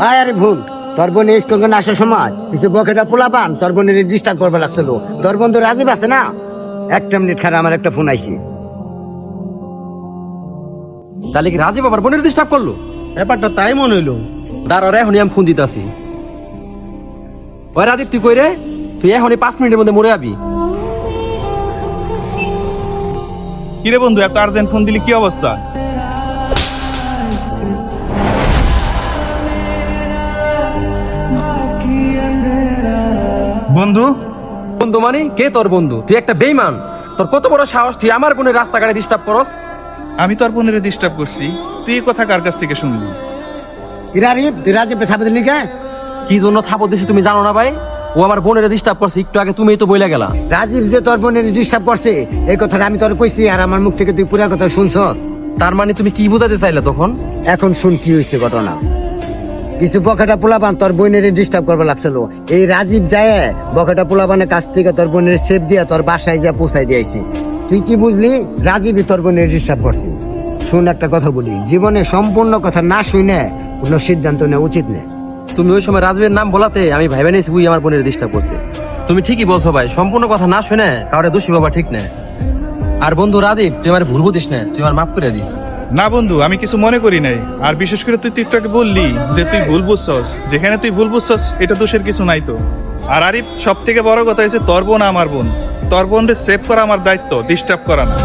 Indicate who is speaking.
Speaker 1: ভাই আরে ভুল তোর বোন স্কুল করে আসার সময় কিছু বকেটা পোলা পান তোর বোনের রেজিস্টার করবে লাগছিল। তোর বন্ধু রাজীব আছে না, একটা মিনিট খারাপ আমার একটা ফোন আইছি।
Speaker 2: তাহলে কি রাজীব আবার বোনের ডিস্টার্ব করলো?
Speaker 3: ব্যাপারটা তাই মনে হইলো।
Speaker 2: দাঁড়ারে এখনই আমি ফোন দিতেছি। ওই রাজীব তুই কই রে? তুই এখনই 5 মিনিটের মধ্যে মরে যাবি।
Speaker 4: কিরে বন্ধু, এত আর্জেন্ট ফোন দিলি, কি অবস্থা? বন্ধু,
Speaker 2: বন্ধু মানে কে তোর বন্ধু? তুই একটা বেইমান। তোর কত বড় সাহস তুই আমার বোনের রাস্তাঘাটে ডিস্টার্ব করস?
Speaker 4: আমি তোর বোনের ডিস্টার্ব করছি? তুই এই কথা কার কাছ থেকে শুনলি?
Speaker 1: রাজীব তুই রাজীবকে থাপে দিলি কে?
Speaker 2: কি জন্য থাপড় দিছি তুমি জানো না ভাই? ও আমার বোনের ডিস্টার্ব করছে, একটু আগে তুমিই তো বইলা গেলা।
Speaker 1: রাজীব যে তোর বোনের ডিস্টার্ব করছে এই কথাটা আমি তোর কইছি, আর আমার মুখ থেকে তুই পুরা কথা শুনছস।
Speaker 2: তার মানে তুমি কি বোঝাতে চাইলে তখন?
Speaker 1: এখন শুন কি হয়েছে ঘটনা। কিছু বকেটা পোলাপান তোর বোনের ডিস্টার্ব করবে লাগছিল। এই রাজীব যায় বকেটা পোলাপানের কাছ থেকে তোর বোনের সেফ দিয়া তোর বাসায় যা পৌঁছাই দিয়েছি। তুই কি বুঝলি? রাজীবই তোর বোনের ডিস্টার্ব করছে। শুন একটা কথা বলি, জীবনে সম্পূর্ণ কথা না শুনে কোনো সিদ্ধান্ত নেওয়া উচিত নেই।
Speaker 2: তুমি ওই সময় রাজবীর নাম বলাতে আমি ভাইবা নিয়েছি বুই আমার বোনের ডিস্টার্ব করছে। তুমি ঠিকই বলছো ভাই, সম্পূর্ণ কথা না শুনে কাউরে দোষী বাবা ঠিক না। আর বন্ধু রাজীব তুই আমার ভুল বুঝিস না, তুই আমার মাফ করে দিস।
Speaker 4: না বন্ধু, আমি কিছু মনে করি নাই। আর বিশেষ করে তুই একটু আগে বললি যে তুই ভুল বুঝছস, যেখানে তুই ভুল বুঝছস এটা দোষের কিছু নাই তো। আর আরিফ, সব থেকে বড় কথা হচ্ছে তোর বোন আমার বোন, তোর বোনকে সেভ করা আমার দায়িত্ব, ডিস্টার্ব করা না।